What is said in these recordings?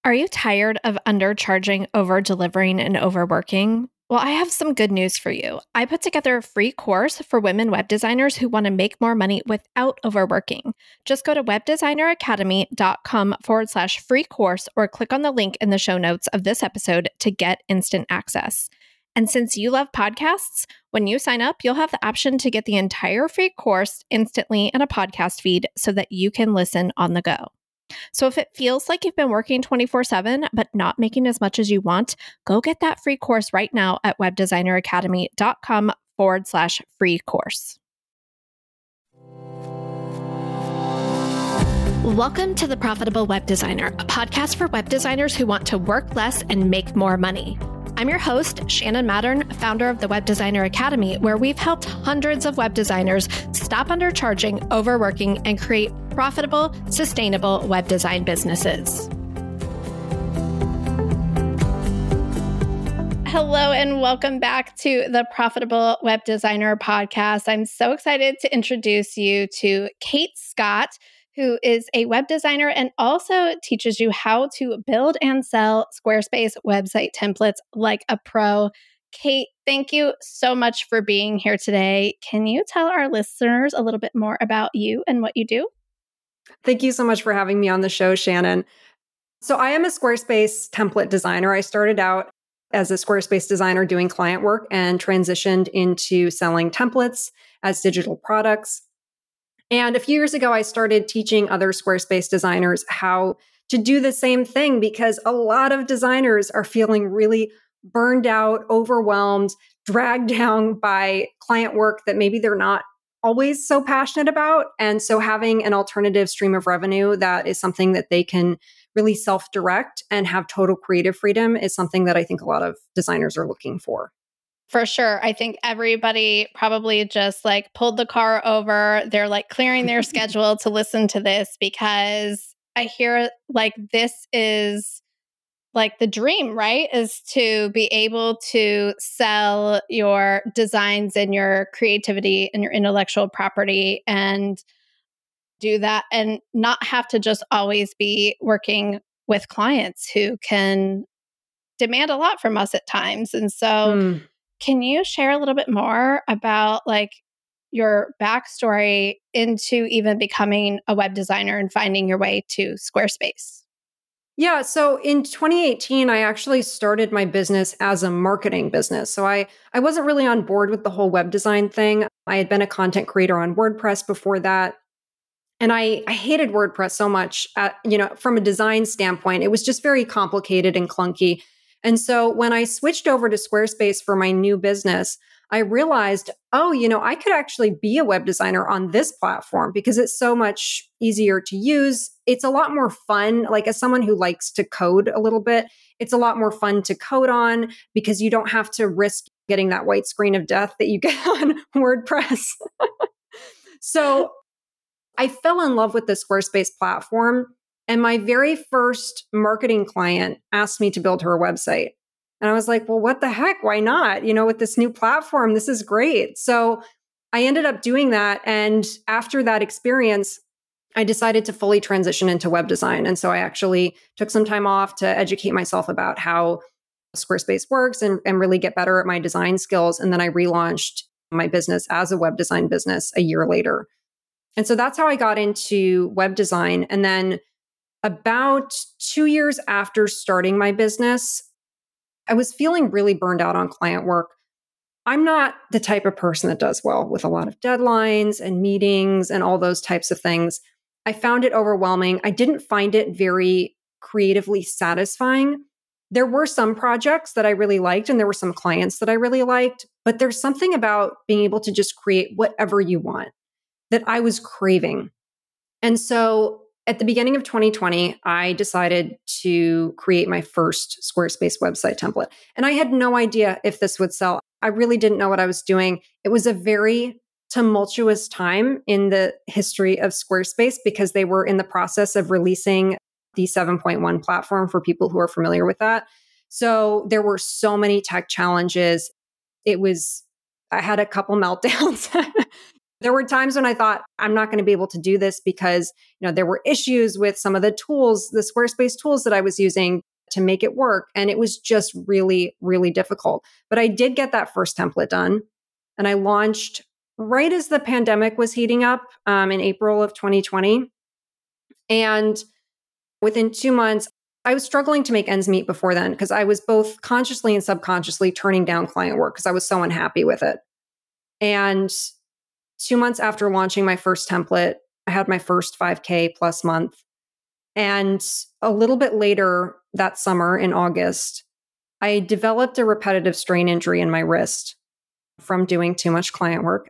Are you tired of undercharging, over-delivering, and overworking? Well, I have some good news for you. I put together a free course for women web designers who want to make more money without overworking. Just go to webdesigneracademy.com/free course or click on the link in the show notes of this episode to get instant access. And since you love podcasts, when you sign up, you'll have the option to get the entire free course instantly in a podcast feed so that you can listen on the go. So if it feels like you've been working 24/7 but not making as much as you want, go get that free course right now at webdesigneracademy.com/free course. Welcome to The Profitable Web Designer, a podcast for web designers who want to work less and make more money. I'm your host, Shannon Mattern, founder of the Web Designer Academy, where we've helped hundreds of web designers stop undercharging, overworking, and create profitable, sustainable web design businesses. Hello, and welcome back to the Profitable Web Designer podcast. I'm so excited to introduce you to Kate Scott, who is a web designer and also teaches you how to build and sell Squarespace website templates like a pro. Kate, thank you so much for being here today. Can you tell our listeners a little bit more about you and what you do? Thank you so much for having me on the show, Shannon. So I am a Squarespace template designer. I started out as a Squarespace designer doing client work and transitioned into selling templates as digital products. And a few years ago, I started teaching other Squarespace designers how to do the same thing because a lot of designers are feeling really burned out, overwhelmed, dragged down by client work that maybe they're not always so passionate about. And so having an alternative stream of revenue that is something that they can really self-direct and have total creative freedom is something that I think a lot of designers are looking for. For sure. I think everybody probably just like pulled the car over. They're like clearing their schedule to listen to this because I hear like this is like the dream, right? Is to be able to sell your designs and your creativity and your intellectual property and do that and not have to just always be working with clients who can demand a lot from us at times. And so can you share a little bit more about like your backstory into even becoming a web designer and finding your way to Squarespace? Yeah. So in 2018, I actually started my business as a marketing business. So I wasn't really on board with the whole web design thing. I had been a content creator on WordPress before that. And I hated WordPress so much, from a design standpoint. It was just very complicated and clunky. And so when I switched over to Squarespace for my new business, I realized, I could actually be a web designer on this platform because it's so much easier to use. It's a lot more fun. Like as someone who likes to code a little bit, it's a lot more fun to code on because you don't have to risk getting that white screen of death that you get on WordPress. So I fell in love with the Squarespace platform. And my very first marketing client asked me to build her a website. And I was like, well, what the heck? Why not? With this new platform, this is great. So I ended up doing that. And after that experience, I decided to fully transition into web design. And so I actually took some time off to educate myself about how Squarespace works and really get better at my design skills. And then I relaunched my business as a web design business a year later. And so that's how I got into web design. And then about 2 years after starting my business, I was feeling really burned out on client work. I'm not the type of person that does well with a lot of deadlines and meetings and all those types of things. I found it overwhelming. I didn't find it very creatively satisfying. There were some projects that I really liked and there were some clients that I really liked, but there's something about being able to just create whatever you want that I was craving. And so at the beginning of 2020, I decided to create my first Squarespace website template. And I had no idea if this would sell. I really didn't know what I was doing. It was a very tumultuous time in the history of Squarespace because they were in the process of releasing the 7.1 platform for people who are familiar with that. So there were so many tech challenges. I had a couple meltdowns. There were times when I thought, I'm not going to be able to do this because, there were issues with some of the tools, the Squarespace tools that I was using to make it work. And it was just really, really difficult. But I did get that first template done. And I launched right as the pandemic was heating up in April of 2020. And within 2 months, I was struggling to make ends meet before then because I was both consciously and subconsciously turning down client work because I was so unhappy with it. And 2 months after launching my first template, I had my first 5K plus month. And a little bit later that summer in August, I developed a repetitive strain injury in my wrist from doing too much client work.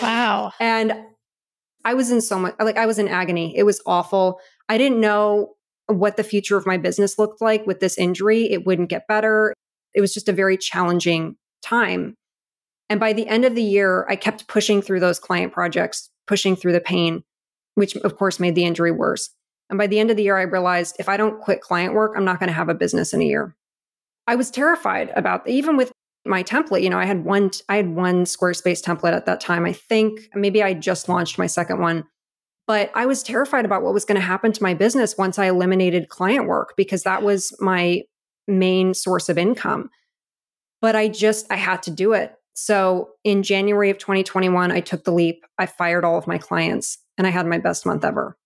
Wow. And I was in so much, I was in agony. It was awful. I didn't know what the future of my business looked like with this injury. It wouldn't get better. It was just a very challenging time. And by the end of the year, I kept pushing through those client projects, pushing through the pain, which of course made the injury worse. And by the end of the year, I realized if I don't quit client work, I'm not going to have a business in a year. I was terrified about, even with my template, I had one Squarespace template at that time. I think maybe I just launched my second one, but I was terrified about what was going to happen to my business once I eliminated client work because that was my main source of income. But I had to do it. So in January of 2021, I took the leap. I fired all of my clients and I had my best month ever.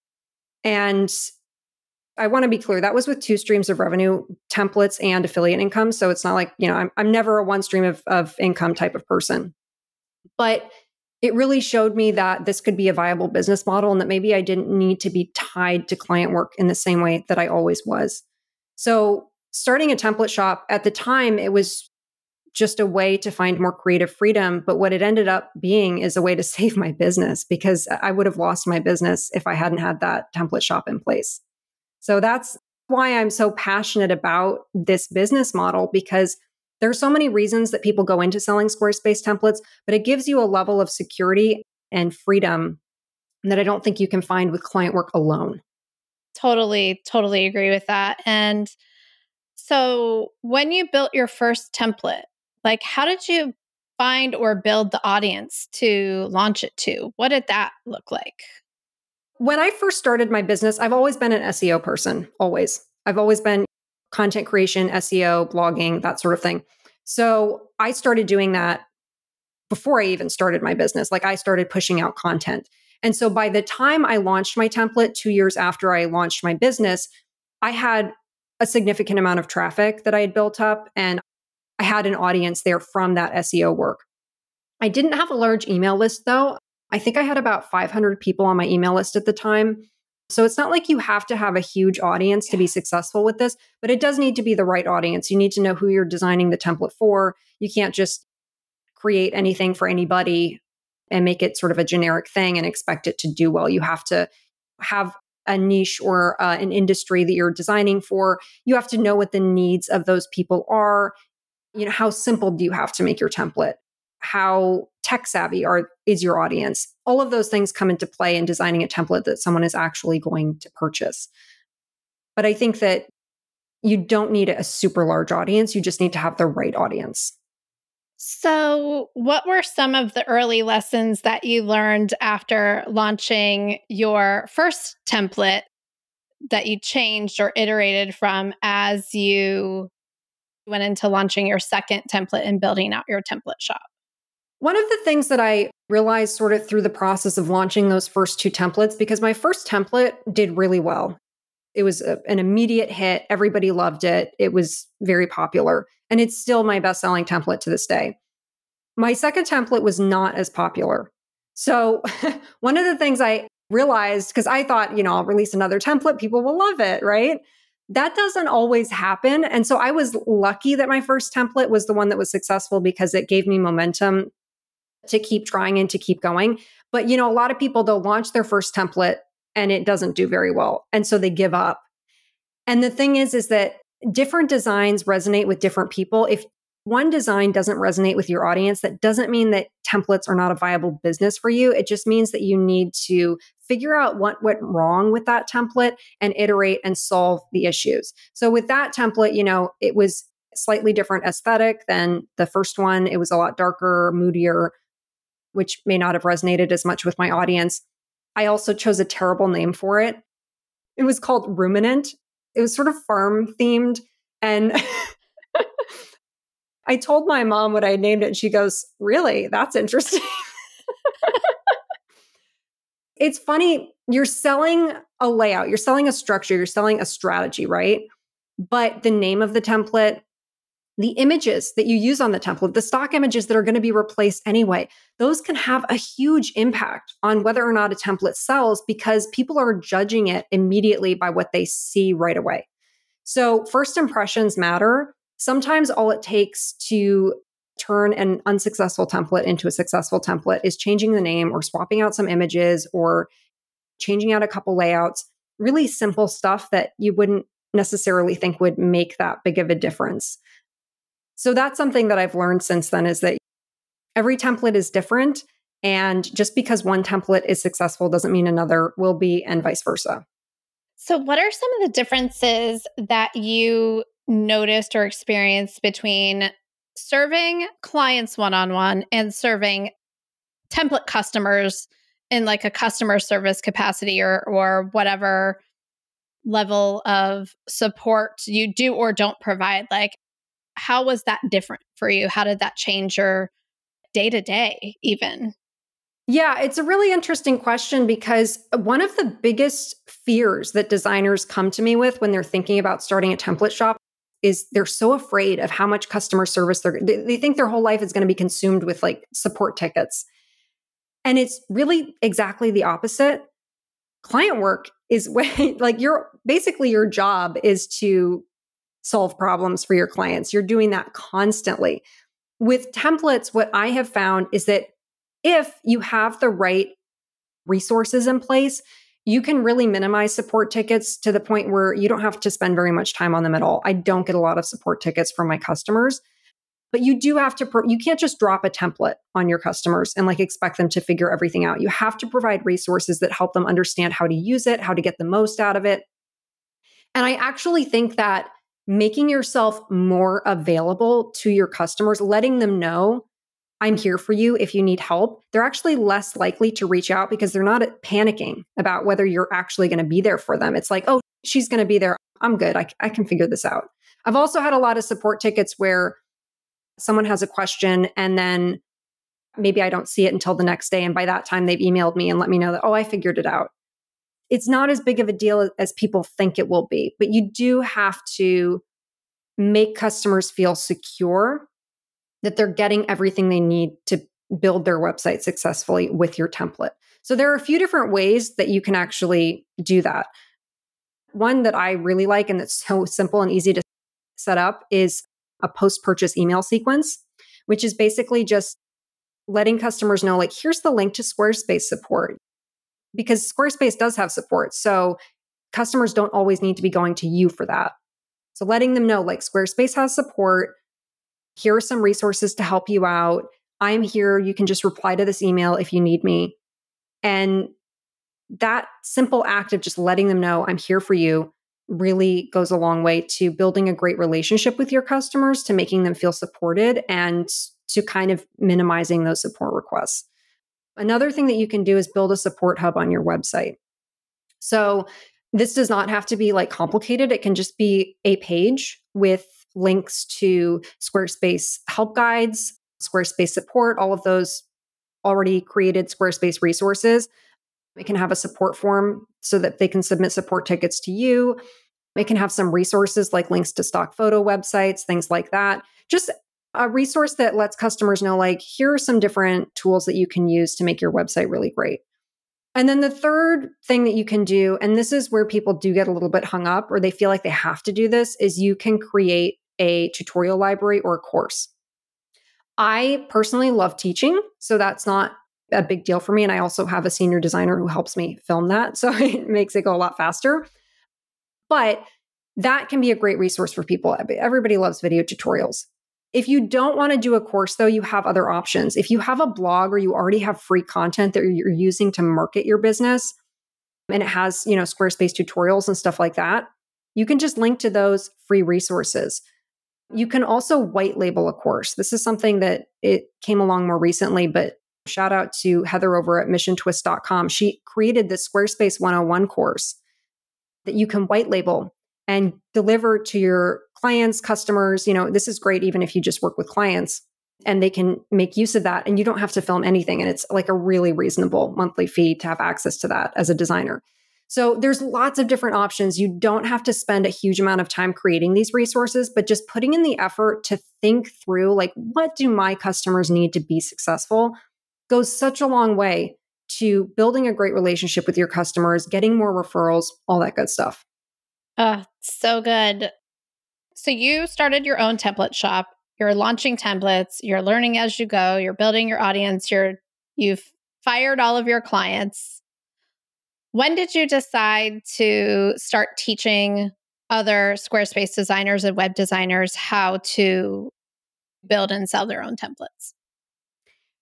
And I want to be clear, that was with 2 streams of revenue, templates and affiliate income. So it's not like, I'm never a one stream of income type of person. But it really showed me that this could be a viable business model and that maybe I didn't need to be tied to client work in the same way that I always was. So starting a template shop at the time, it was just a way to find more creative freedom. But what it ended up being is a way to save my business because I would have lost my business if I hadn't had that template shop in place. So that's why I'm so passionate about this business model, because there are so many reasons that people go into selling Squarespace templates, but it gives you a level of security and freedom that I don't think you can find with client work alone. Totally, totally agree with that. And so when you built your first template, how did you find or build the audience to launch it to? What did that look like? When I first started my business, I've always been an SEO person, always. I've always been content creation, SEO, blogging, that sort of thing. So I started doing that before I even started my business. I started pushing out content. And so by the time I launched my template 2 years after I launched my business, I had a significant amount of traffic that I had built up and I had an audience there from that SEO work. I didn't have a large email list though. I think I had about 500 people on my email list at the time. So it's not like you have to have a huge audience to be successful with this, but it does need to be the right audience. You need to know who you're designing the template for. You can't just create anything for anybody and make it sort of a generic thing and expect it to do well. You have to have a niche or an industry that you're designing for. You have to know what the needs of those people are. How simple do you have to make your template? How tech savvy is your audience? All of those things come into play in designing a template that someone is actually going to purchase. But I think that you don't need a super large audience. You just need to have the right audience. So, what were some of the early lessons that you learned after launching your first template that you changed or iterated from as you went into launching your second template and building out your template shop? One of the things that I realized sort of through the process of launching those first 2 templates, because my first template did really well. It was an immediate hit. Everybody loved it. It was very popular. And it's still my best-selling template to this day. My second template was not as popular. So one of the things I realized, because I thought, I'll release another template, people will love it, right? That doesn't always happen. And so I was lucky that my first template was the one that was successful because it gave me momentum to keep trying and to keep going. But, a lot of people, they'll launch their first template and it doesn't do very well. And so they give up. And the thing is that different designs resonate with different people. If one design doesn't resonate with your audience, that doesn't mean that templates are not a viable business for you. It just means that you need to figure out what went wrong with that template and iterate and solve the issues. So with that template, it was slightly different aesthetic than the first one. It was a lot darker, moodier, which may not have resonated as much with my audience. I also chose a terrible name for it. It was called Ruminant. It was sort of farm themed. And I told my mom what I named it, and she goes, "Really? That's interesting." It's funny. You're selling a layout, you're selling a structure, you're selling a strategy, right? But the name of the template, the images that you use on the template, the stock images that are going to be replaced anyway, those can have a huge impact on whether or not a template sells because people are judging it immediately by what they see right away. So first impressions matter. Sometimes all it takes to turn an unsuccessful template into a successful template is changing the name or swapping out some images or changing out a couple layouts, really simple stuff that you wouldn't necessarily think would make that big of a difference. So that's something that I've learned since then is that every template is different. And just because one template is successful doesn't mean another will be, and vice versa. So, what are some of the differences that you noticed or experienced between serving clients one-on-one and serving template customers in like a customer service capacity or whatever level of support you do or don't provide? Like, how was that different for you? How did that change your day to day, even? Yeah, it's a really interesting question because one of the biggest fears that designers come to me with when they're thinking about starting a template shop is they're so afraid of how much customer service they think their whole life is going to be consumed with like support tickets. And it's really exactly the opposite. Client work is way like your job is to solve problems for your clients. You're doing that constantly. With templates, what I have found is that if you have the right resources in place, you can really minimize support tickets to the point where you don't have to spend very much time on them at all. I don't get a lot of support tickets from my customers, but you do have to, you can't just drop a template on your customers and like expect them to figure everything out. You have to provide resources that help them understand how to use it, how to get the most out of it. And I actually think that making yourself more available to your customers, letting them know I'm here for you if you need help, they're actually less likely to reach out because they're not panicking about whether you're actually going to be there for them. It's like, oh, she's going to be there. I'm good. I can figure this out. I've also had a lot of support tickets where someone has a question and then maybe I don't see it until the next day. And by that time, they've emailed me and let me know that, oh, I figured it out. It's not as big of a deal as people think it will be, but you do have to make customers feel secure that they're getting everything they need to build their website successfully with your template. So there are a few different ways that you can actually do that. One that I really like and that's so simple and easy to set up is a post-purchase email sequence, which is basically just letting customers know, like, here's the link to Squarespace support. Because Squarespace does have support. So customers don't always need to be going to you for that. So letting them know, like, Squarespace has support. Here are some resources to help you out. I'm here. You can just reply to this email if you need me. And that simple act of just letting them know I'm here for you really goes a long way to building a great relationship with your customers, to making them feel supported, and to kind of minimizing those support requests. Another thing that you can do is build a support hub on your website. So this does not have to be like complicated. It can just be a page with links to Squarespace help guides, Squarespace support, all of those already created Squarespace resources. It can have a support form so that they can submit support tickets to you. It can have some resources like links to stock photo websites, things like that. Just a resource that lets customers know, like, here are some different tools that you can use to make your website really great. And then the third thing that you can do, and this is where people do get a little bit hung up or they feel like they have to do this, is you can create a tutorial library or a course. I personally love teaching, so that's not a big deal for me. And I also have a senior designer who helps me film that. So it makes it go a lot faster. But that can be a great resource for people. Everybody loves video tutorials. If you don't want to do a course, though, you have other options. If you have a blog or you already have free content that you're using to market your business, and it has, Squarespace tutorials and stuff like that, you can just link to those free resources. You can also white label a course. This is something that it came along more recently, but Shout out to Heather over at missiontwist.com. She created this Squarespace 101 course that you can white label and deliver to your clients, customers. This is great even if you just work with clients, and they can make use of that and you don't have to film anything. And it's like a really reasonable monthly fee to have access to that as a designer. So there's lots of different options. You don't have to spend a huge amount of time creating these resources, but just putting in the effort to think through, like, what do my customers need to be successful goes such a long way to building a great relationship with your customers, getting more referrals, all that good stuff. So good. So you started your own template shop. You're launching templates. You're learning as you go. You're building your audience. You've fired all of your clients. When did you decide to start teaching other Squarespace designers and web designers how to build and sell their own templates?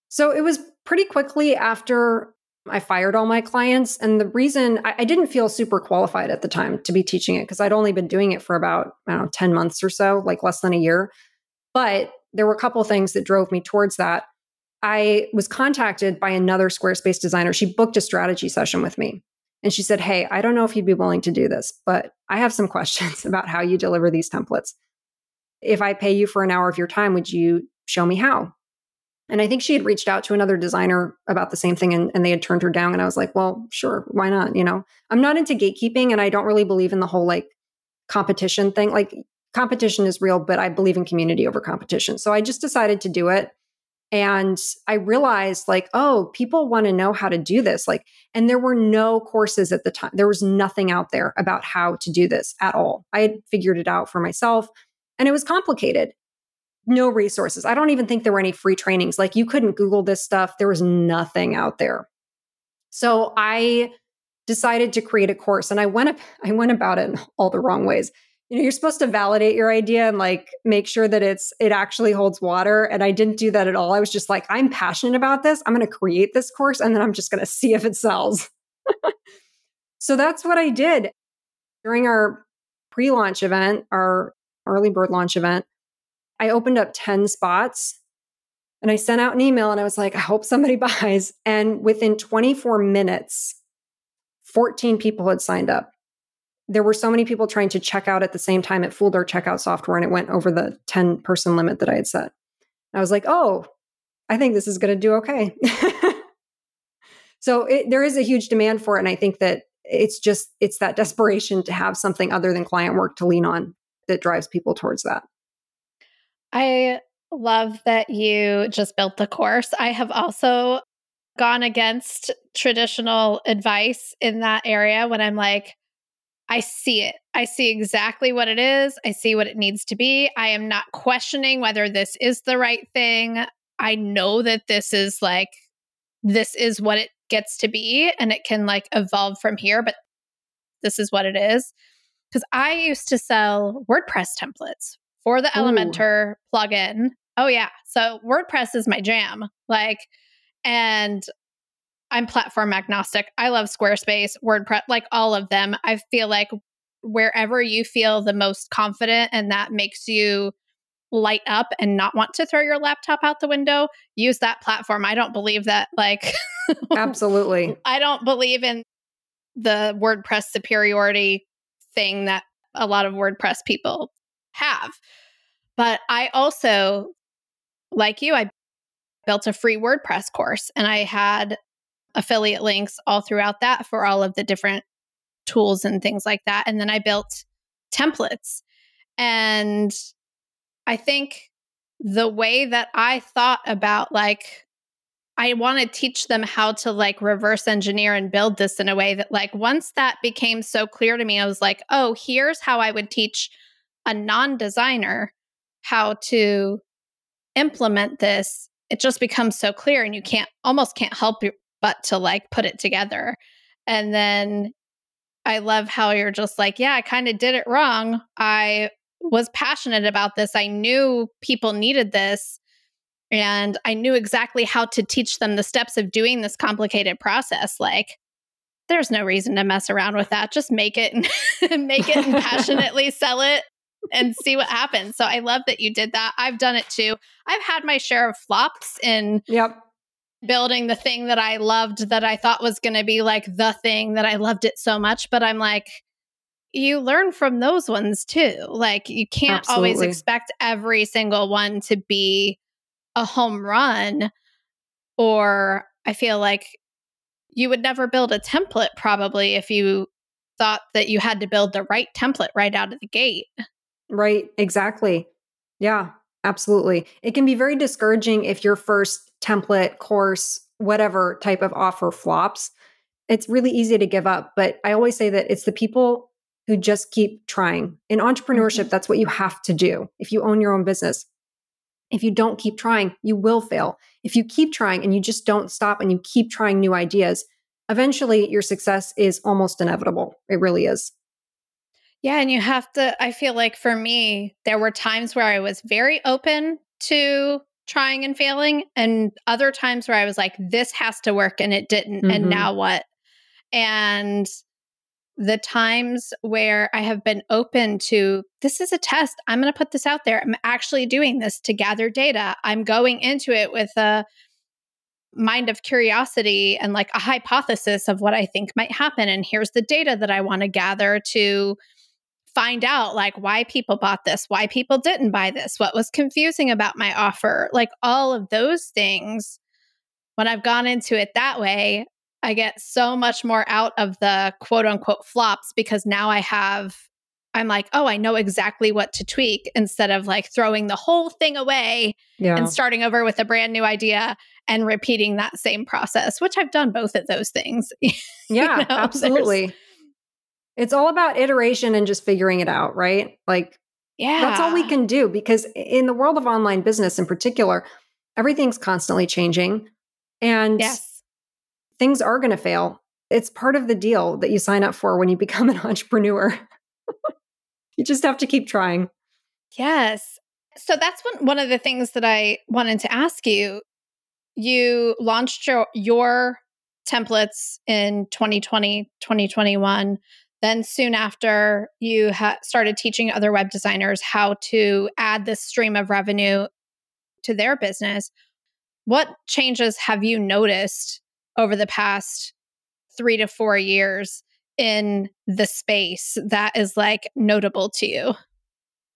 So it was pretty quickly after I fired all my clients. And the reason I didn't feel super qualified at the time to be teaching it, because I'd only been doing it for about, 10 months or so, like less than a year. But there were a couple of things that drove me towards that. I was contacted by another Squarespace designer. She booked a strategy session with me. And she said, "Hey, I don't know if you'd be willing to do this, but I have some questions about how you deliver these templates. If I pay you for an hour of your time, would you show me how?" And I think she had reached out to another designer about the same thing, and they had turned her down. And I was like, well, sure, why not? I'm not into gatekeeping, and I don't really believe in the whole like competition thing. Like, competition is real, but I believe in community over competition. So I just decided to do it. And I realized like, oh, people want to know how to do this. Like, and there were no courses at the time. There was nothing out there about how to do this at all. I had figured it out for myself, and it was complicated. No resources. I don't even think there were any free trainings. Like, you couldn't Google this stuff. There was nothing out there. So I decided to create a course, and I went about it in all the wrong ways. You're supposed to validate your idea and like make sure that it actually holds water. And I didn't do that at all. I was just like, I'm passionate about this. I'm going to create this course, and then I'm just going to see if it sells. So that's what I did. During our pre-launch event, our early bird launch event, I opened up 10 spots, and I sent out an email, and I was like, I hope somebody buys. And within 24 minutes, 14 people had signed up. There were so many people trying to check out at the same time, it fooled our checkout software, and it went over the 10-person limit that I had set. I was like, oh, I think this is going to do okay. So there is a huge demand for it. And I think that it's that desperation to have something other than client work to lean on that drives people towards that. I love that you just built the course. I have also gone against traditional advice in that area when I'm like, I see it. I see exactly what it is. I see what it needs to be. I am not questioning whether this is the right thing. I know that this is what it gets to be, and it can like evolve from here, but this is what it is. Because I used to sell WordPress templates for the Elementor plugin. Oh yeah. So WordPress is my jam. And I'm platform agnostic. I love Squarespace, WordPress, like all of them. I feel like wherever you feel the most confident and that makes you light up and not want to throw your laptop out the window, use that platform. I don't believe that Absolutely. I don't believe in the WordPress superiority thing that a lot of WordPress people have. But I also, like you, I built a free WordPress course, and I had affiliate links all throughout that for all of the different tools and things like that. And then I built templates. And I think the way that I thought about I want to teach them how to reverse engineer and build this in a way that once that became so clear to me, I was like, oh, here's how I would teach a non-designer how to implement this. It just becomes so clear, and you almost can't help but to put it together. And then I love how you're just yeah, I kind of did it wrong. I was passionate about this. I knew people needed this, and I knew exactly how to teach them the steps of doing this complicated process. There's no reason to mess around with that. Just make it and make it and passionately sell it and see what happens. So I love that you did that. I've done it too. I've had my share of flops in building the thing that I loved that I thought was going to be like the thing that I loved it so much. But I'm like, you learn from those ones too. Like, you can't always Absolutely. expect every single one to be a home run. Or I feel like you would never build a template probably if you thought that you had to build the right template right out of the gate. Right. Exactly. Yeah, absolutely. It can be very discouraging if your first template, course, whatever type of offer flops. It's really easy to give up. But I always say that it's the people who just keep trying. In entrepreneurship, Mhm. that's what you have to do if you own your own business. If you don't keep trying, you will fail. If you keep trying and you just don't stop and you keep trying new ideas, eventually your success is almost inevitable. It really is. Yeah. And you have to, I feel like for me, there were times where I was very open to trying and failing, and other times where I was like, this has to work and it didn't. And Hmm. now what? And the times where I have been open to, this is a test. I'm going to put this out there. I'm actually doing this to gather data. I'm going into it with a mind of curiosity and like a hypothesis of what I think might happen. And here's the data that I want to gather to find out like why people bought this, why people didn't buy this, what was confusing about my offer, like all of those things. When I've gone into it that way, I get so much more out of the quote unquote flops because now I'm like, oh, I know exactly what to tweak instead of like throwing the whole thing away and Yeah. starting over with a brand new idea and repeating that same process, which I've done both of those things. Yeah, There's, absolutely. It's all about iteration and just figuring it out, right? Like that's all we yeah, can do because in the world of online business in particular, everything's constantly changing and yes. things are going to fail. It's part of the deal that you sign up for when you become an entrepreneur. You just have to keep trying. Yes. So that's one of the things that I wanted to ask you. You launched your templates in 2020, 2021. Then soon after, you started teaching other web designers how to add this stream of revenue to their business. What changes have you noticed over the past 3 to 4 years in the space that is like notable to you?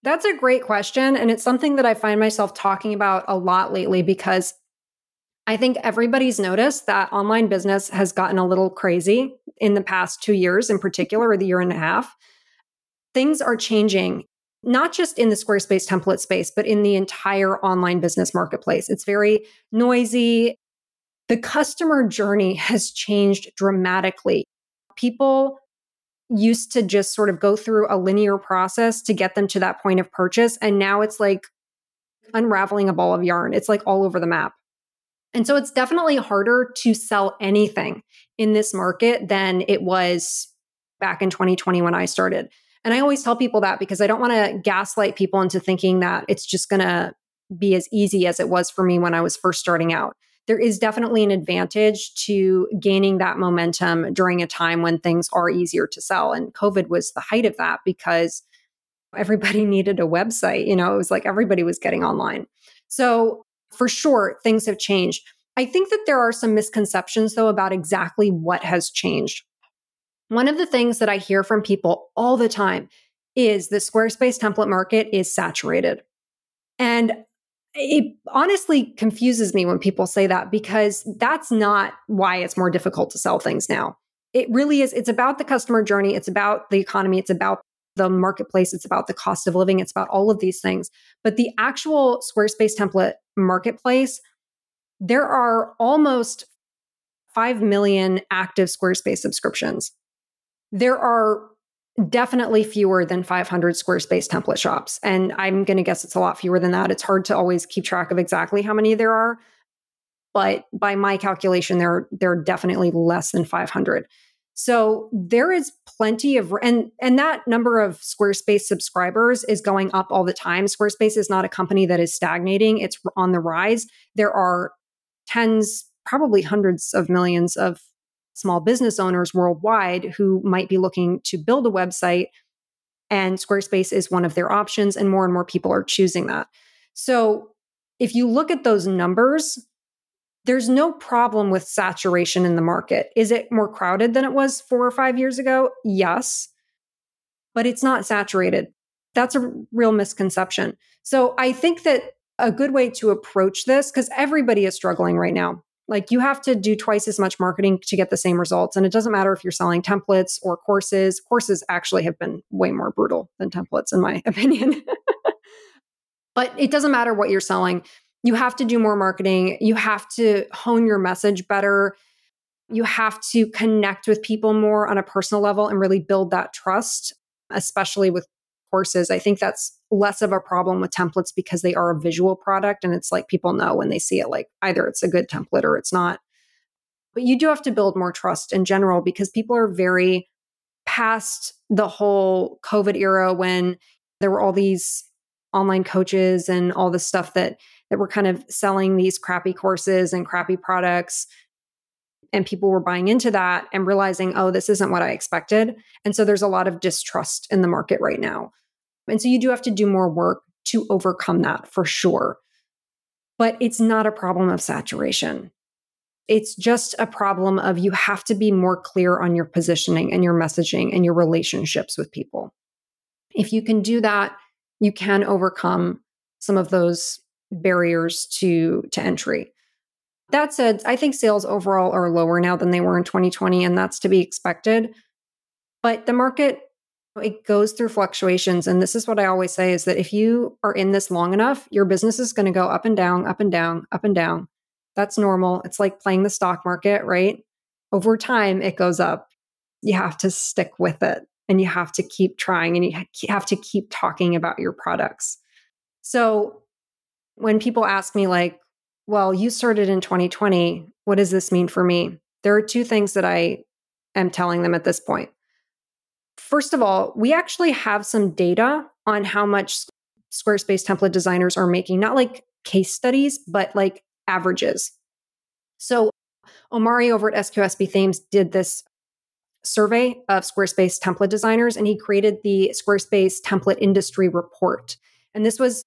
That's a great question. And it's something that I find myself talking about a lot lately because I think everybody's noticed that online business has gotten a little crazy in the past 2 years, in particular, or the year and a half. Things are changing, not just in the Squarespace template space, but in the entire online business marketplace. It's very noisy. The customer journey has changed dramatically. People used to just sort of go through a linear process to get them to that point of purchase. And now it's like unraveling a ball of yarn. It's like all over the map. And so it's definitely harder to sell anything in this market than it was back in 2020 when I started. And I always tell people that because I don't want to gaslight people into thinking that it's just going to be as easy as it was for me when I was first starting out. There is definitely an advantage to gaining that momentum during a time when things are easier to sell. And COVID was the height of that because everybody needed a website. You know, it was like everybody was getting online. So for sure, things have changed. I think that there are some misconceptions, though, about exactly what has changed. One of the things that I hear from people all the time is the Squarespace template market is saturated. And it honestly confuses me when people say that because that's not why it's more difficult to sell things now. It really is. It's about the customer journey. It's about the economy. It's about the marketplace. It's about the cost of living. It's about all of these things. But the actual Squarespace template marketplace, there are almost 5 million active Squarespace subscriptions. There are definitely fewer than 500 Squarespace template shops. And I'm going to guess it's a lot fewer than that. It's hard to always keep track of exactly how many there are. But by my calculation, there are definitely less than 500. So there is plenty of, and that number of Squarespace subscribers is going up all the time. Squarespace is not a company that is stagnating. It's on the rise. There are tens, probably hundreds of millions of small business owners worldwide who might be looking to build a website, and Squarespace is one of their options, and more people are choosing that. So if you look at those numbers, there's no problem with saturation in the market. Is it more crowded than it was 4 or 5 years ago? Yes, but it's not saturated. That's a real misconception. So I think that a good way to approach this, because everybody is struggling right now. Like you have to do twice as much marketing to get the same results. And it doesn't matter if you're selling templates or courses. Courses actually have been way more brutal than templates, in my opinion. But it doesn't matter what you're selling. You have to do more marketing. You have to hone your message better. You have to connect with people more on a personal level and really build that trust, especially with courses. I think that's less of a problem with templates because they are a visual product. And it's like people know when they see it, like either it's a good template or it's not. But you do have to build more trust in general because people are very past the whole COVID era when there were all these online coaches and all the stuff that were kind of selling these crappy courses and crappy products. And people were buying into that and realizing, oh, this isn't what I expected. And so there's a lot of distrust in the market right now. And so you do have to do more work to overcome that for sure. But it's not a problem of saturation. It's just a problem of you have to be more clear on your positioning and your messaging and your relationships with people. If you can do that, you can overcome some of those barriers to entry. That said, I think sales overall are lower now than they were in 2020, and that's to be expected. But the market, it goes through fluctuations. And this is what I always say is that if you are in this long enough, your business is going to go up and down, up and down, up and down. That's normal. It's like playing the stock market, right? Over time, it goes up. You have to stick with it and you have to keep trying and you have to keep talking about your products. So when people ask me like, well, you started in 2020, what does this mean for me? There are two things that I am telling them at this point. First of all, we actually have some data on how much Squarespace template designers are making, not like case studies, but like averages. So Omari over at SQSB Themes did this survey of Squarespace template designers, and he created the Squarespace template industry report. And this was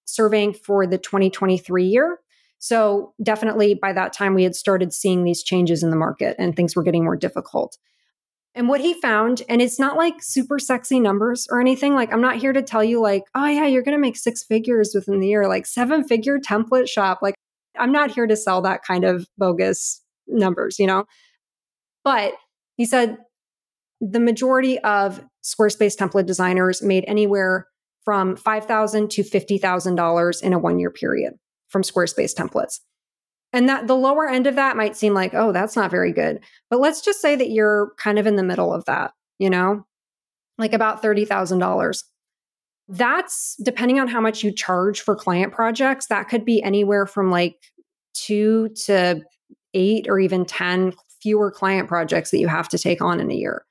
surveying for the 2023 year. So definitely by that time, we had started seeing these changes in the market and things were getting more difficult. And what he found, and it's not like super sexy numbers or anything. Like, I'm not here to tell you like, oh yeah, you're going to make 6 figures within the year, like 7-figure template shop. Like, I'm not here to sell that kind of bogus numbers, you know? But he said the majority of Squarespace template designers made anywhere from $5,000 to $50,000 in a 1-year period from Squarespace templates. And that the lower end of that might seem like, oh, that's not very good. But let's just say that you're kind of in the middle of that, you know, like about $30,000. That's depending on how much you charge for client projects. That could be anywhere from like 2 to 8 or even 10 fewer client projects that you have to take on in a year.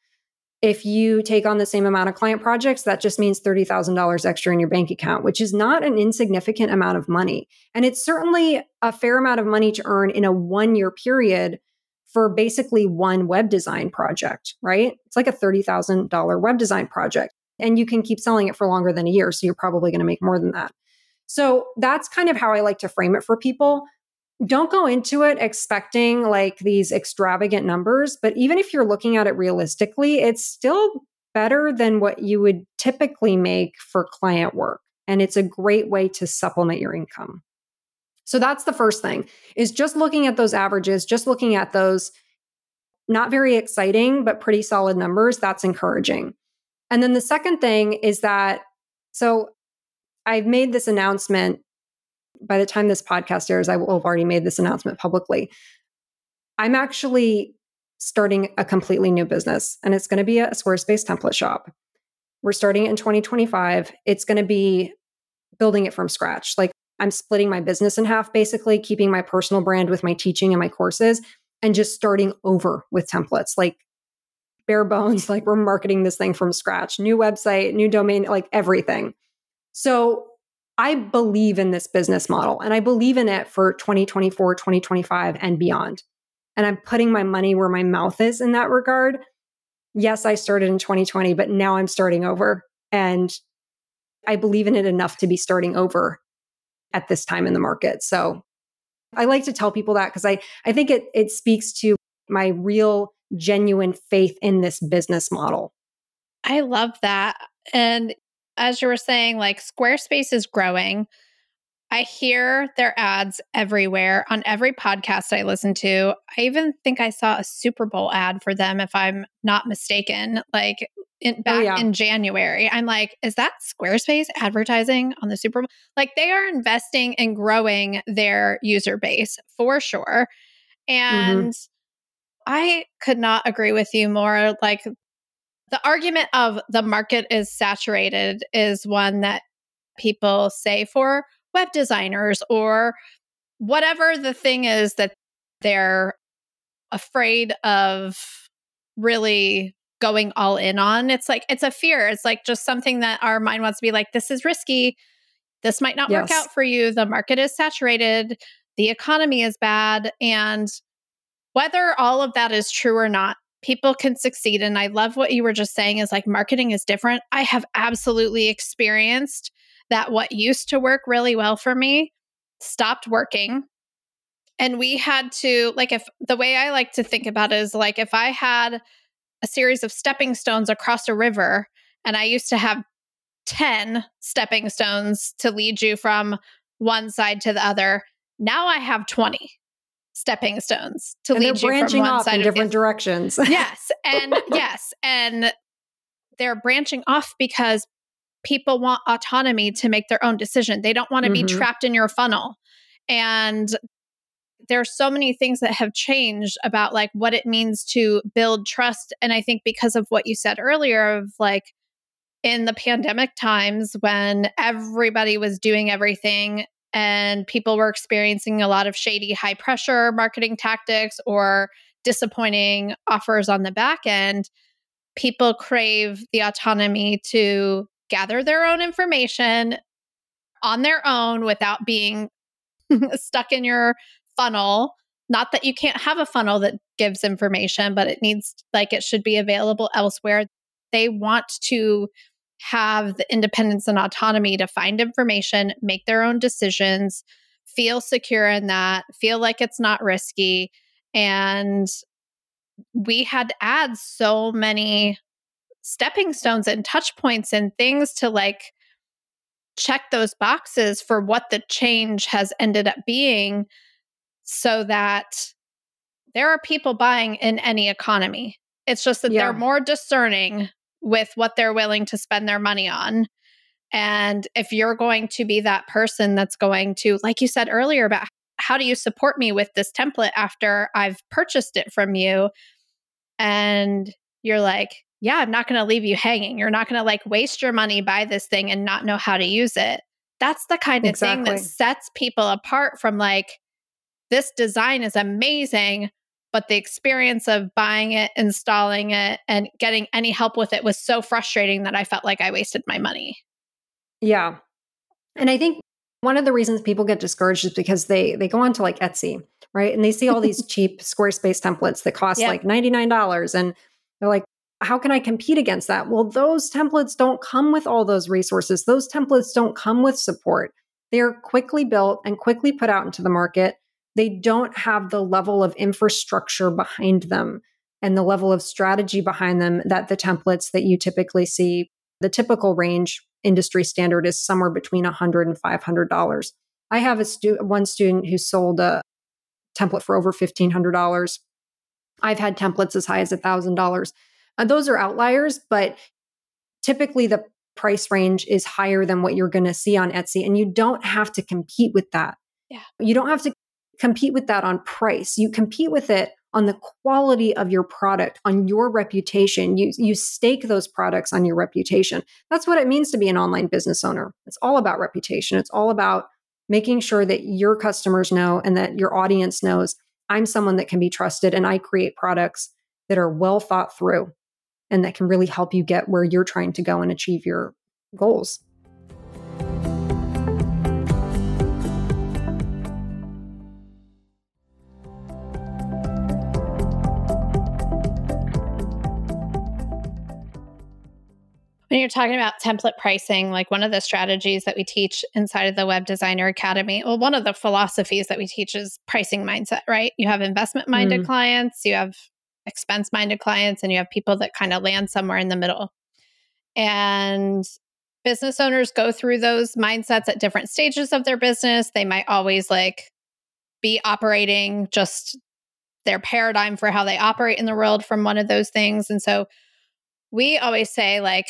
If you take on the same amount of client projects, that just means $30,000 extra in your bank account, which is not an insignificant amount of money. And it's certainly a fair amount of money to earn in a 1-year period for basically one web design project, right? It's like a $30,000 web design project. And you can keep selling it for longer than a year. So you're probably going to make more than that. So that's kind of how I like to frame it for people. Don't go into it expecting like these extravagant numbers, but even if you're looking at it realistically, it's still better than what you would typically make for client work. And it's a great way to supplement your income. So that's the first thing, is just looking at those averages, just looking at those not very exciting, but pretty solid numbers. That's encouraging. And then the second thing is that, so I've made this announcement. By the time this podcast airs, I will have already made this announcement publicly. I'm actually starting a completely new business, and it's going to be a Squarespace template shop. We're starting it in 2025. It's going to be building it from scratch. Like, I'm splitting my business in half, basically keeping my personal brand with my teaching and my courses and just starting over with templates, like bare bones, like we're marketing this thing from scratch, new website, new domain, like everything. So I believe in this business model and I believe in it for 2024, 2025 and beyond. And I'm putting my money where my mouth is in that regard. Yes, I started in 2020, but now I'm starting over. And I believe in it enough to be starting over at this time in the market. So I like to tell people that because I think it speaks to my real, genuine faith in this business model. I love that. And as you were saying, like Squarespace is growing. I hear their ads everywhere on every podcast I listen to. I even think I saw a Super Bowl ad for them, if I'm not mistaken, like back in January. I'm like, is that Squarespace advertising on the Super Bowl? Like they are investing in growing their user base for sure. And I could not agree with you more. Like the argument of the market is saturated is one that people say for web designers or whatever the thing is that they're afraid of really going all in on. It's like, it's a fear. It's like just something that our mind wants to be like, this is risky. This might not work out for you. The market is saturated. The economy is bad. And whether all of that is true or not, people can succeed. And I love what you were just saying is like marketing is different. I have absolutely experienced that what used to work really well for me stopped working. And we had to, like, if the way I like to think about it is like, if I had a series of stepping stones across a river and I used to have 10 stepping stones to lead you from one side to the other, now I have 20 stepping stones to lead you from one side in different directions. Yes. And they're branching off because people want autonomy to make their own decision. They don't want to be trapped in your funnel. And there's so many things that have changed about like what it means to build trust. And I think because of what you said earlier of like in the pandemic times when everybody was doing everything and people were experiencing a lot of shady, high pressure marketing tactics or disappointing offers on the back end, people crave the autonomy to gather their own information on their own without being stuck in your funnel. Not that you can't have a funnel that gives information, but it needs, like, it should be available elsewhere. They want to have the independence and autonomy to find information, make their own decisions, feel secure in that, feel like it's not risky. And we had to add so many stepping stones and touch points and things to like check those boxes for what the change has ended up being so that there are people buying in any economy. It's just that they're more discerning with what they're willing to spend their money on. And if you're going to be that person that's going to, like you said earlier about how do you support me with this template after I've purchased it from you? And you're like, yeah, I'm not going to leave you hanging. You're not going to like waste your money, buy this thing and not know how to use it. That's the kind of thing that sets people apart from like, this design is amazing, but the experience of buying it, installing it, and getting any help with it was so frustrating that I felt like I wasted my money. Yeah. And I think one of the reasons people get discouraged is because they go onto like Etsy, right? And they see all these cheap Squarespace templates that cost like $99. And they're like, how can I compete against that? Well, those templates don't come with all those resources. Those templates don't come with support. They're quickly built and quickly put out into the market. They don't have the level of infrastructure behind them and the level of strategy behind them that the templates that you typically see. The typical range industry standard is somewhere between $100 and $500. I have one student who sold a template for over $1,500. I've had templates as high as $1,000. Those are outliers, but typically the price range is higher than what you're going to see on Etsy. And you don't have to compete with that. Yeah. You don't have to compete with that on price. You compete with it on the quality of your product, on your reputation. You stake those products on your reputation. That's what it means to be an online business owner. It's all about reputation. It's all about making sure that your customers know and that your audience knows I'm someone that can be trusted and I create products that are well thought through and that can really help you get where you're trying to go and achieve your goals. When you're talking about template pricing, like one of the strategies that we teach inside of the Web Designer Academy, well, one of the philosophies that we teach is pricing mindset, right? You have investment minded clients, you have expense minded clients, and you have people that kind of land somewhere in the middle. And business owners go through those mindsets at different stages of their business. They might always like be operating just their paradigm for how they operate in the world from one of those things. And so we always say, like,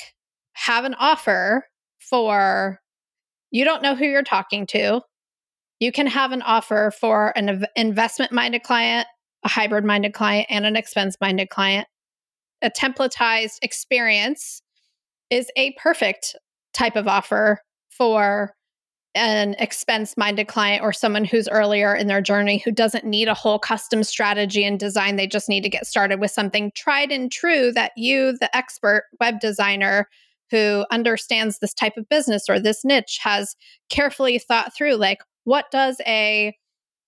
have an offer for, you don't know who you're talking to. You can have an offer for an investment minded client, a hybrid minded client, and an expense minded client. A templatized experience is a perfect type of offer for an expense minded client or someone who's earlier in their journey who doesn't need a whole custom strategy and design. They just need to get started with something tried and true that you, the expert web designer who understands this type of business or this niche, has carefully thought through. Like, what does a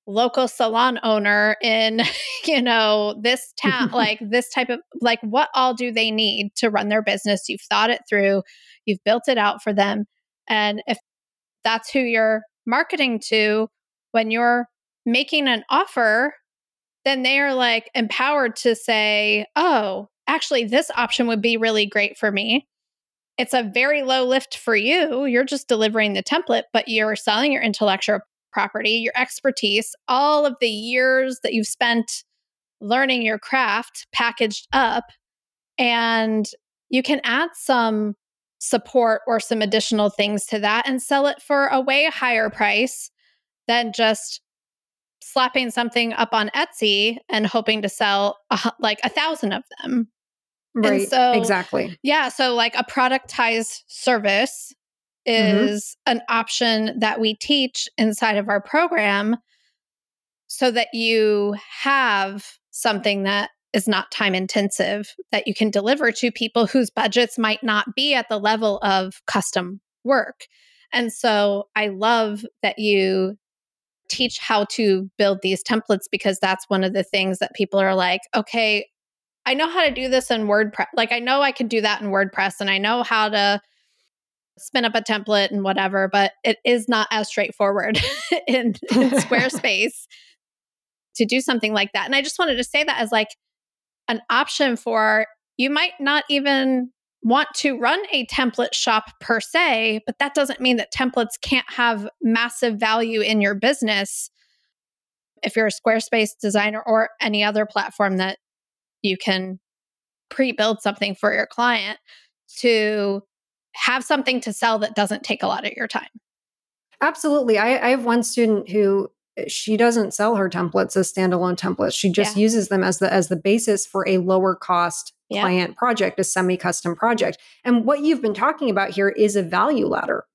local salon owner in, this town, like this type of, like, what all do they need to run their business? You've thought it through, you've built it out for them. And if that's who you're marketing to, when you're making an offer, then they are like empowered to say, oh, actually, this option would be really great for me. It's a very low lift for you. You're just delivering the template, but you're selling your intellectual property, your expertise, all of the years that you've spent learning your craft packaged up. And you can add some support or some additional things to that and sell it for a way higher price than just slapping something up on Etsy and hoping to sell like 1,000 of them. Right. And so, exactly. Yeah. So like a productized service is an option that we teach inside of our program so that you have something that is not time intensive that you can deliver to people whose budgets might not be at the level of custom work. And so I love that you teach how to build these templates, because that's one of the things that people are like, okay, I know how to do this in WordPress. Like, I know I can do that in WordPress and I know how to spin up a template and whatever, but it is not as straightforward in Squarespace to do something like that. And I just wanted to say that as like an option for, you might not even want to run a template shop per se, but that doesn't mean that templates can't have massive value in your business if you're a Squarespace designer or any other platform that you can pre-build something for your client to have something to sell that doesn't take a lot of your time. Absolutely. I have one student who, she doesn't sell her templates as standalone templates. She just uses them as the basis for a lower cost client project, a semi-custom project. And what you've been talking about here is a value ladder.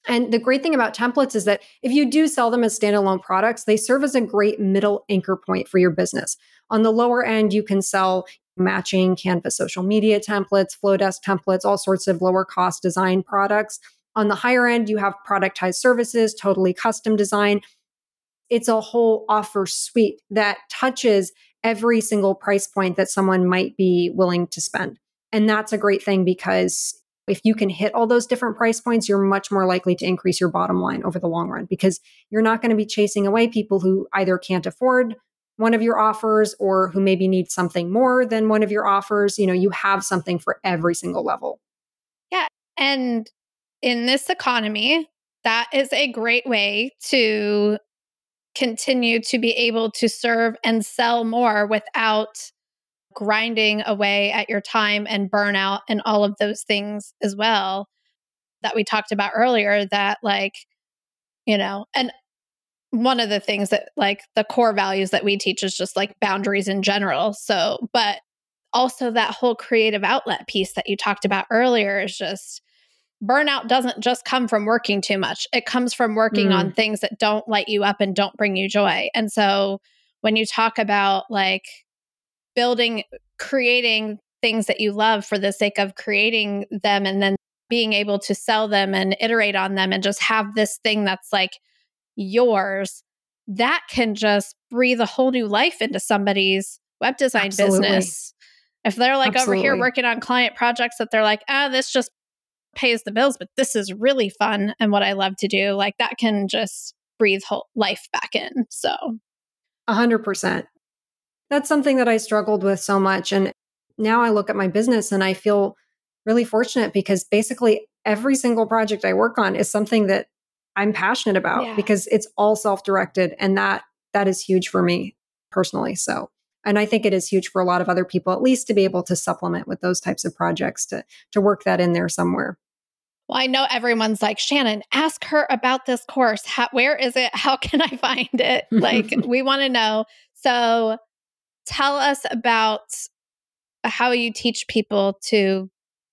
And the great thing about templates is that if you do sell them as standalone products, they serve as a great middle anchor point for your business. On the lower end, you can sell matching Canva social media templates, Flowdesk templates, all sorts of lower cost design products. On the higher end, you have productized services, totally custom design. It's a whole offer suite that touches every single price point that someone might be willing to spend. And that's a great thing, because if you can hit all those different price points, you're much more likely to increase your bottom line over the long run, because you're not going to be chasing away people who either can't afford one of your offers or who maybe need something more than one of your offers. You have something for every single level. Yeah. And in this economy, that is a great way to continue to be able to serve and sell more without grinding away at your time and burnout and all of those things as well that we talked about earlier, that like, and one of the things that like the core values that we teach is just like boundaries in general. So, but also that whole creative outlet piece that you talked about earlier is just, burnout doesn't just come from working too much. It comes from working on things that don't light you up and don't bring you joy. And so when you talk about like creating things that you love for the sake of creating them and then being able to sell them and iterate on them and just have this thing that's like yours, that can just breathe a whole new life into somebody's web design business. If they're like over here Absolutely. working on client projects that they're like, this just pays the bills, but this is really fun and what I love to do, like that can just breathe whole life back in. So 100%. That's something that I struggled with so much. And now I look at my business and I feel really fortunate because basically every single project I work on is something that I'm passionate about yeah. because it's all self-directed. And that is huge for me personally. So, and I think it is huge for a lot of other people, at least to be able to supplement with those types of projects to work that in there somewhere. Well, I know everyone's like, Shannon, ask her about this course. Where is it? How can I find it? Like, we want to know. So tell us about how you teach people to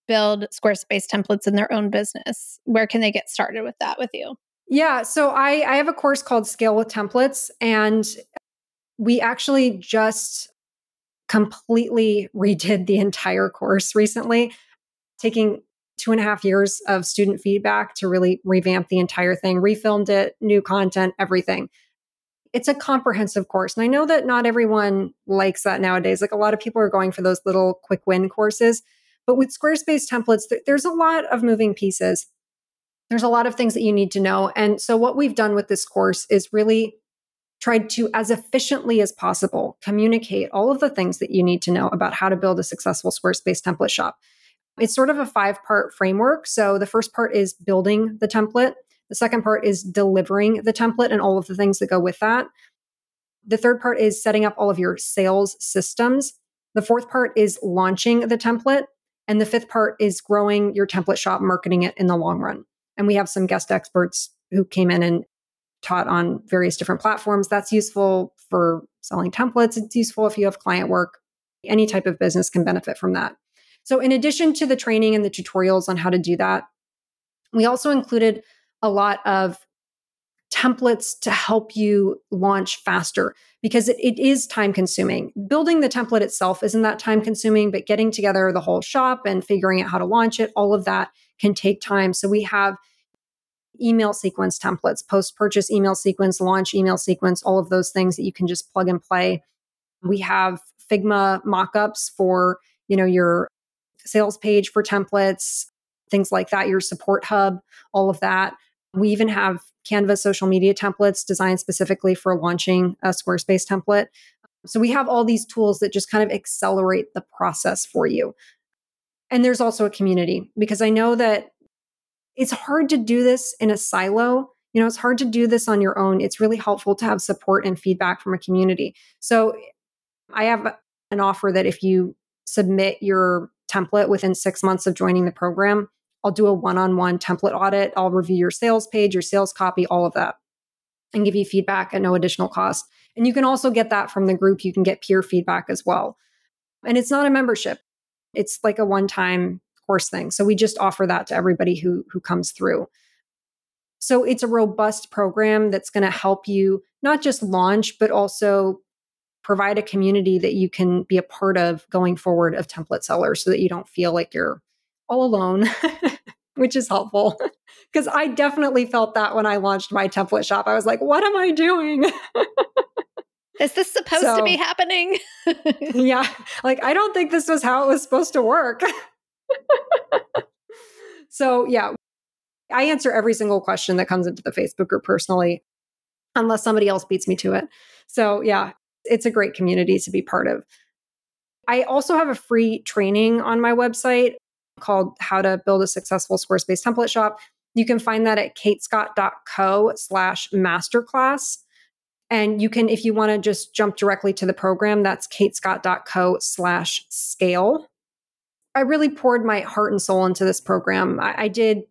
build Squarespace templates in their own business. Where can they get started with that with you? Yeah. So I have a course called Scale with Templates, and we actually just completely redid the entire course recently, taking 2.5 years of student feedback to really revamp the entire thing, refilmed it, new content, everything. It's a comprehensive course. And I know that not everyone likes that nowadays. Like a lot of people are going for those little quick win courses. But with Squarespace templates, there's a lot of moving pieces. There's a lot of things that you need to know. And so what we've done with this course is really tried to, as efficiently as possible, communicate all of the things that you need to know about how to build a successful Squarespace template shop. It's sort of a 5-part framework. So the first part is building the template. The second part is delivering the template and all of the things that go with that. The third part is setting up all of your sales systems. The fourth part is launching the template. And the fifth part is growing your template shop, marketing it in the long run. And we have some guest experts who came in and taught on various different platforms. That's useful for selling templates. It's useful if you have client work. Any type of business can benefit from that. So in addition to the training and the tutorials on how to do that, we also included a lot of templates to help you launch faster because it is time consuming. Building the template itself isn't that time consuming, but getting together the whole shop and figuring out how to launch it, all of that can take time. So we have email sequence templates, post-purchase email sequence, launch email sequence, all of those things that you can just plug and play. We have Figma mockups for, your sales page for templates, things like that, your support hub, all of that. We even have Canva social media templates designed specifically for launching a Squarespace template. So we have all these tools that just kind of accelerate the process for you. And there's also a community because I know that it's hard to do this in a silo. It's hard to do this on your own. It's really helpful to have support and feedback from a community. So I have an offer that if you submit your template within 6 months of joining the program, I'll do a one-on-one template audit. I'll review your sales page, your sales copy, all of that, and give you feedback at no additional cost. And you can also get that from the group. You can get peer feedback as well. And it's not a membership. It's like a one-time course thing. So we just offer that to everybody who comes through. So it's a robust program that's going to help you not just launch, but also provide a community that you can be a part of going forward of template sellers so that you don't feel like you're all alone, which is helpful. Because I definitely felt that when I launched my template shop. I was like, what am I doing? Is this supposed to be happening? Yeah. Like, I don't think this was how it was supposed to work. So yeah, I answer every single question that comes into the Facebook group personally, unless somebody else beats me to it. So yeah, it's a great community to be part of. I also have a free training on my website called How to Build a Successful Squarespace Template Shop. You can find that at katescott.co/masterclass. And you can, if you want to just jump directly to the program, that's katescott.co/scale. I really poured my heart and soul into this program. I did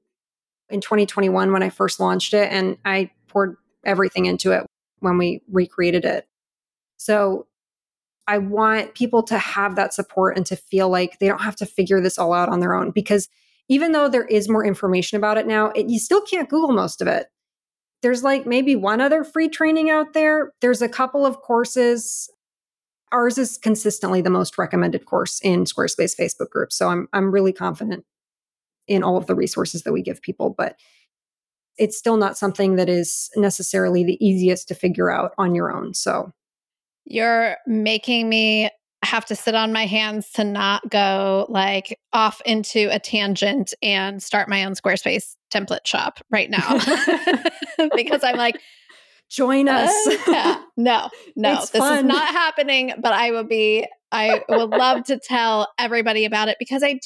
in 2021 when I first launched it, and I poured everything into it when we recreated it. So I want people to have that support and to feel like they don't have to figure this all out on their own, because even though there is more information about it now, you still can't Google most of it. There's like maybe one other free training out there. There's a couple of courses. Ours is consistently the most recommended course in Squarespace Facebook groups. So I'm really confident in all of the resources that we give people, but it's still not something that is necessarily the easiest to figure out on your own. So you're making me have to sit on my hands to not go like off into a tangent and start my own Squarespace template shop right now. Because I'm like, join us. yeah, no, It's this fun. is not happening, but I would love to tell everybody about it because I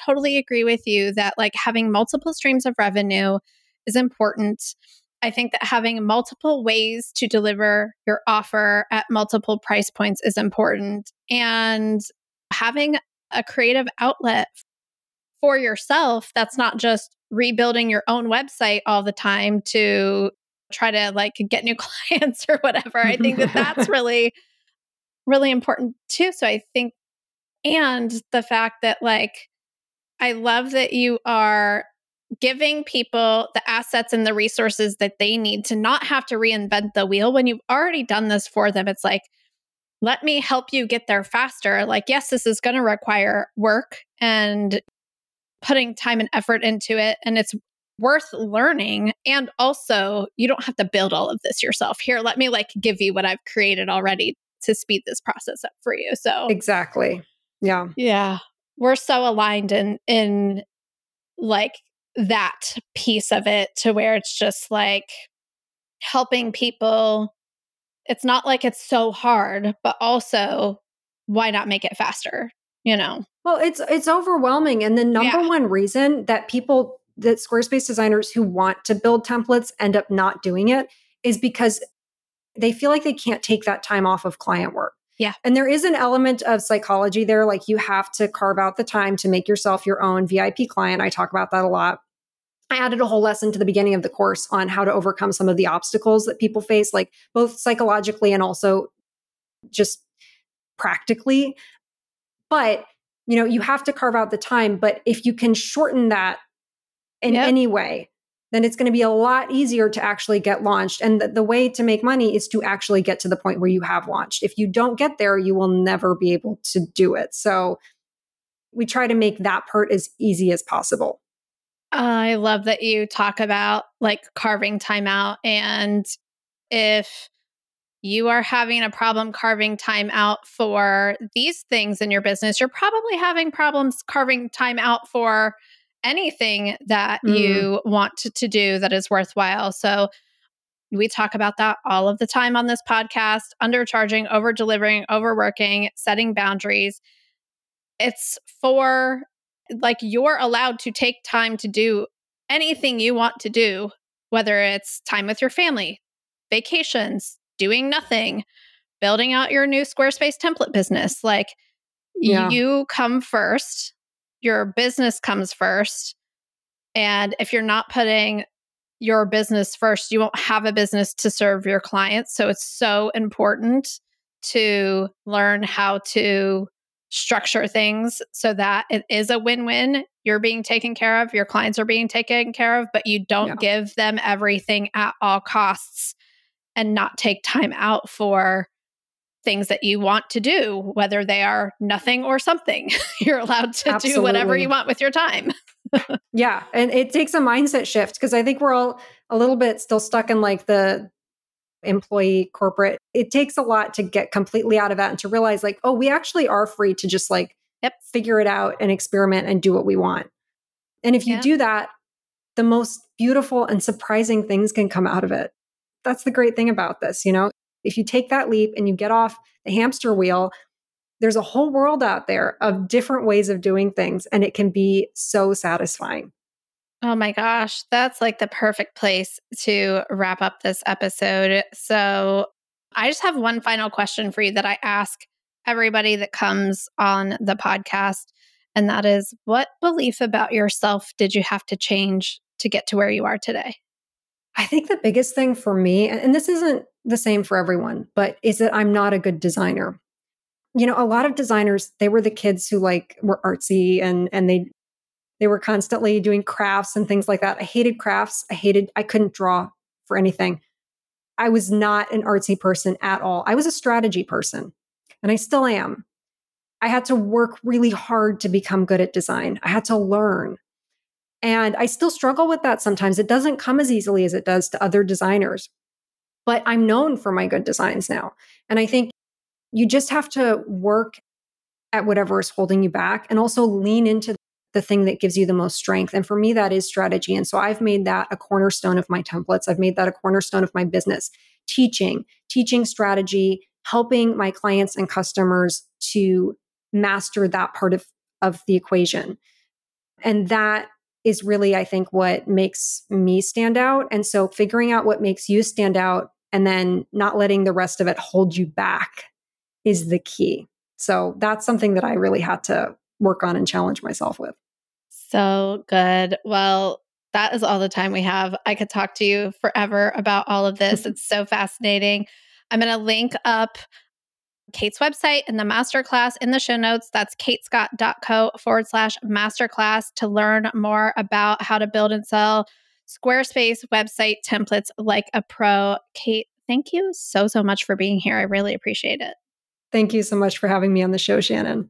totally agree with you that like having multiple streams of revenue is important. I think that having multiple ways to deliver your offer at multiple price points is important. And having a creative outlet for yourself that's not just rebuilding your own website all the time to try to like get new clients or whatever. I think that that's really, really important too. So I think, and the fact that like, I love that you are giving people the assets and the resources that they need to not have to reinvent the wheel when you've already done this for them. It's like, let me help you get there faster. Like, yes, this is going to require work and putting time and effort into it, and it's worth learning. And also, you don't have to build all of this yourself. Here, let me like give you what I've created already to speed this process up for you. So Exactly. Yeah. yeah, we're so aligned in like that piece of it to where it's just like helping people. It's not like it's so hard, but also why not make it faster? You know? Well, it's overwhelming. And the number Yeah. one reason that Squarespace designers who want to build templates end up not doing it is because they feel like they can't take that time off of client work. Yeah. And there is an element of psychology there. Like you have to carve out the time to make yourself your own VIP client. I talk about that a lot. I added a whole lesson to the beginning of the course on how to overcome some of the obstacles that people face, like both psychologically and also just practically. But, you have to carve out the time. But if you can shorten that in Yep. any way, then it's going to be a lot easier to actually get launched. And the way to make money is to actually get to the point where you have launched. If you don't get there, you will never be able to do it. So we try to make that part as easy as possible. I love that you talk about like carving time out. And if you are having a problem carving time out for these things in your business, you're probably having problems carving time out for anything that you want to do that is worthwhile. So we talk about that all of the time on this podcast: undercharging, over delivering, overworking, setting boundaries. It's for like you're allowed to take time to do anything you want to do, whether it's time with your family, vacations, doing nothing, building out your new Squarespace template business. Like Yeah. you come first, your business comes first. And if you're not putting your business first, you won't have a business to serve your clients. So it's so important to learn how to structure things so that it is a win-win. You're being taken care of, your clients are being taken care of, but you don't give them everything at all costs and not take time out for things that you want to do, whether they are nothing or something. You're allowed to do whatever you want with your time. Yeah. And it takes a mindset shift because I think we're all a little bit still stuck in like the employee corporate. It takes a lot to get completely out of that and to realize like, oh, we actually are free to just like figure it out and experiment and do what we want. And if you do that, the most beautiful and surprising things can come out of it. That's the great thing about this, If you take that leap and you get off the hamster wheel, there's a whole world out there of different ways of doing things, and it can be so satisfying. Oh my gosh, that's like the perfect place to wrap up this episode. So I just have one final question for you that I ask everybody that comes on the podcast. And that is, what belief about yourself did you have to change to get to where you are today? I think the biggest thing for me, and this isn't the same for everyone, but is that I'm not a good designer. A lot of designers, they were the kids who like were artsy and they were constantly doing crafts and things like that. I hated crafts. I couldn't draw for anything. I was not an artsy person at all. I was a strategy person, and I still am. I had to work really hard to become good at design. I had to learn. And I still struggle with that sometimes. It doesn't come as easily as it does to other designers. But I'm known for my good designs now. And I think you just have to work at whatever is holding you back and also lean into the thing that gives you the most strength. And for me, that is strategy. And so I've made that a cornerstone of my templates. I've made that a cornerstone of my business, teaching strategy, helping my clients and customers to master that part of the equation. And that is really, I think, what makes me stand out. And so figuring out what makes you stand out and then not letting the rest of it hold you back is the key. So that's something that I really had to work on and challenge myself with. So good. Well, that is all the time we have. I could talk to you forever about all of this. It's so fascinating. I'm going to link up Kate's website and the masterclass in the show notes. That's katescott.co/masterclass to learn more about how to build and sell Squarespace website templates like a pro. Kate, thank you so much for being here. I really appreciate it. Thank you so much for having me on the show, Shannon.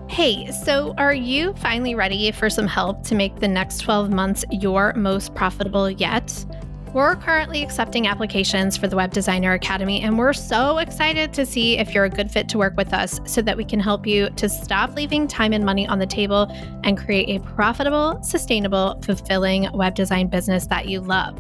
Hey, so are you finally ready for some help to make the next 12 months your most profitable yet? We're currently accepting applications for the Web Designer Academy, and we're so excited to see if you're a good fit to work with us so that we can help you to stop leaving time and money on the table and create a profitable, sustainable, fulfilling web design business that you love.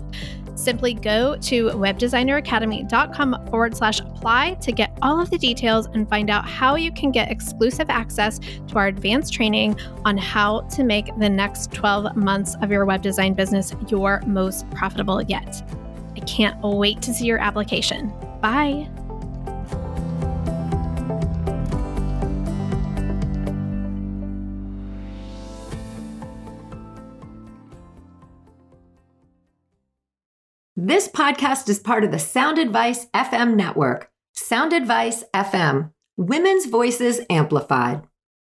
Simply go to webdesigneracademy.com/apply to get all of the details and find out how you can get exclusive access to our advanced training on how to make the next 12 months of your web design business your most profitable yet. I can't wait to see your application. Bye. This podcast is part of the Sound Advice FM network. Sound Advice FM, women's voices amplified.